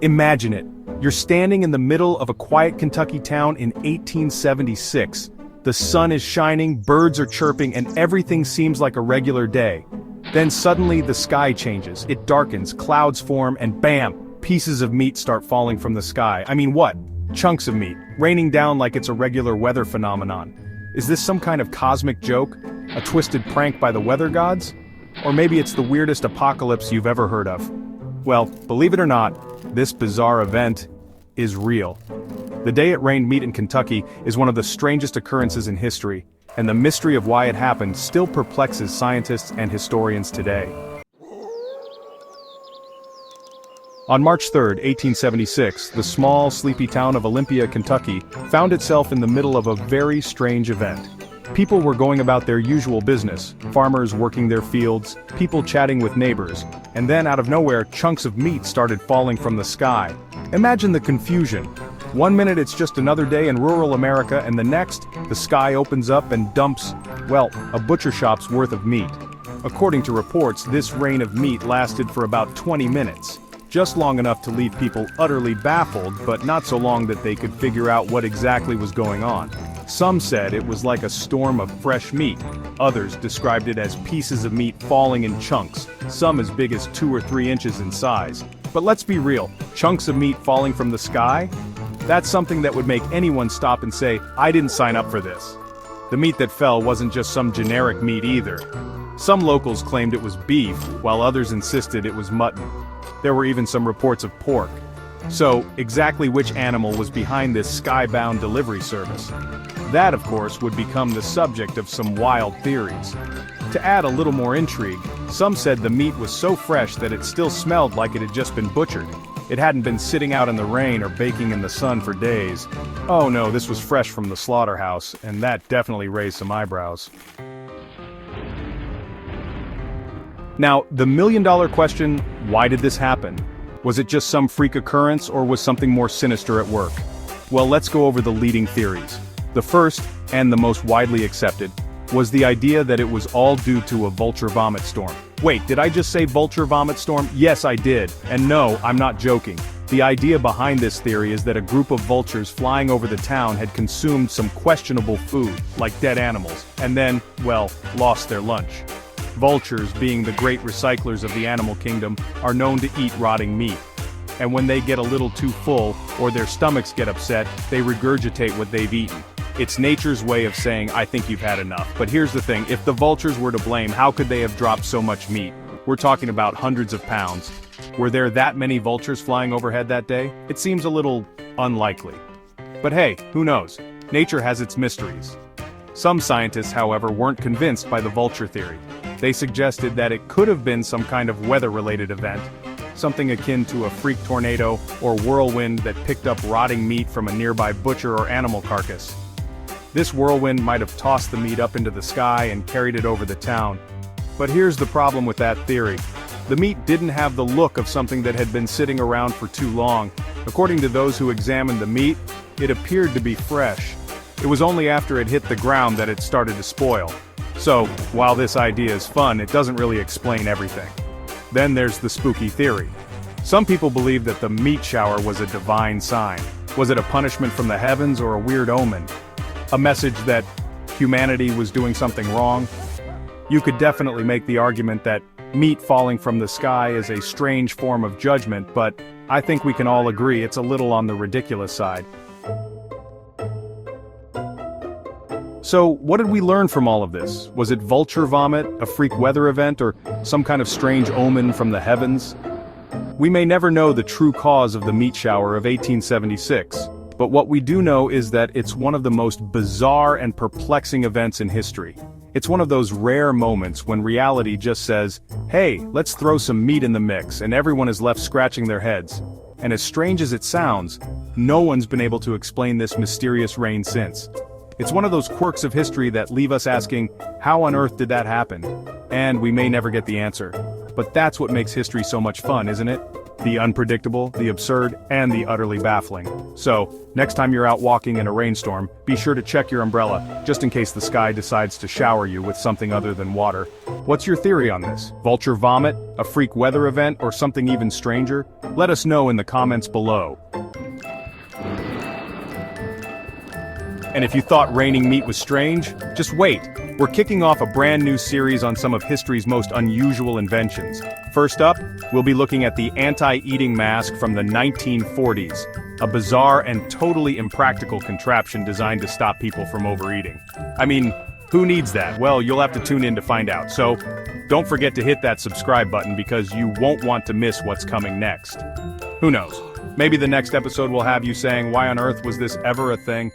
Imagine it. You're standing in the middle of a quiet Kentucky town in 1876. The sun is shining, birds are chirping, and everything seems like a regular day. Then suddenly the sky changes, it darkens, clouds form, and bam! Pieces of meat start falling from the sky. I mean what? Chunks of meat, raining down like it's a regular weather phenomenon. Is this some kind of cosmic joke? A twisted prank by the weather gods? Or maybe it's the weirdest apocalypse you've ever heard of. Well, believe it or not, this bizarre event is real. The day it rained meat in Kentucky is one of the strangest occurrences in history, and the mystery of why it happened still perplexes scientists and historians today. On March 3, 1876, the small, sleepy town of Olympia, Kentucky, found itself in the middle of a very strange event. People were going about their usual business, farmers working their fields, people chatting with neighbors, and then out of nowhere, chunks of meat started falling from the sky. Imagine the confusion. One minute it's just another day in rural America, and the next, the sky opens up and dumps, well, a butcher shop's worth of meat. According to reports, this rain of meat lasted for about 20 minutes. Just long enough to leave people utterly baffled, but not so long that they could figure out what exactly was going on. Some said it was like a storm of fresh meat. Others described it as pieces of meat falling in chunks, some as big as 2 or 3 inches in size. But let's be real, chunks of meat falling from the sky? That's something that would make anyone stop and say, I didn't sign up for this. The meat that fell wasn't just some generic meat either. Some locals claimed it was beef, while others insisted it was mutton. There were even some reports of pork. So, exactly which animal was behind this skybound delivery service? That, of course, would become the subject of some wild theories. To add a little more intrigue, some said the meat was so fresh that it still smelled like it had just been butchered. It hadn't been sitting out in the rain or baking in the sun for days. Oh no, this was fresh from the slaughterhouse, and that definitely raised some eyebrows. Now, the million-dollar question, why did this happen? Was it just some freak occurrence, or was something more sinister at work? Well, let's go over the leading theories. The first, and the most widely accepted, was the idea that it was all due to a vulture vomit storm. Wait, did I just say vulture vomit storm? Yes, I did. And no, I'm not joking. The idea behind this theory is that a group of vultures flying over the town had consumed some questionable food, like dead animals, and then, well, lost their lunch. Vultures, being the great recyclers of the animal kingdom, are known to eat rotting meat. And when they get a little too full, or their stomachs get upset, they regurgitate what they've eaten. It's nature's way of saying, I think you've had enough. But here's the thing, if the vultures were to blame, how could they have dropped so much meat? We're talking about hundreds of pounds. Were there that many vultures flying overhead that day? It seems a little unlikely. But hey, who knows? Nature has its mysteries. Some scientists, however, weren't convinced by the vulture theory. They suggested that it could have been some kind of weather-related event, something akin to a freak tornado or whirlwind that picked up rotting meat from a nearby butcher or animal carcass. This whirlwind might have tossed the meat up into the sky and carried it over the town. But here's the problem with that theory. The meat didn't have the look of something that had been sitting around for too long. According to those who examined the meat, it appeared to be fresh. It was only after it hit the ground that it started to spoil. So, while this idea is fun, it doesn't really explain everything. Then there's the spooky theory. Some people believe that the meat shower was a divine sign. Was it a punishment from the heavens or a weird omen? A message that humanity was doing something wrong? You could definitely make the argument that meat falling from the sky is a strange form of judgment, but I think we can all agree it's a little on the ridiculous side. So, what did we learn from all of this? Was it vulture vomit, a freak weather event, or some kind of strange omen from the heavens? We may never know the true cause of the meat shower of 1876, but what we do know is that it's one of the most bizarre and perplexing events in history. It's one of those rare moments when reality just says, hey, let's throw some meat in the mix, and everyone is left scratching their heads. And as strange as it sounds, no one's been able to explain this mysterious rain since. It's one of those quirks of history that leave us asking, how on earth did that happen? And we may never get the answer. But that's what makes history so much fun, isn't it? The unpredictable, the absurd, and the utterly baffling. So, next time you're out walking in a rainstorm, be sure to check your umbrella, just in case the sky decides to shower you with something other than water. What's your theory on this? Vulture vomit, a freak weather event, or something even stranger? Let us know in the comments below. And if you thought raining meat was strange, just wait. We're kicking off a brand new series on some of history's most unusual inventions. First up, we'll be looking at the anti-eating mask from the 1940s, a bizarre and totally impractical contraption designed to stop people from overeating. I mean, who needs that? Well, you'll have to tune in to find out. So, don't forget to hit that subscribe button because you won't want to miss what's coming next. Who knows? Maybe the next episode will have you saying, why on earth was this ever a thing?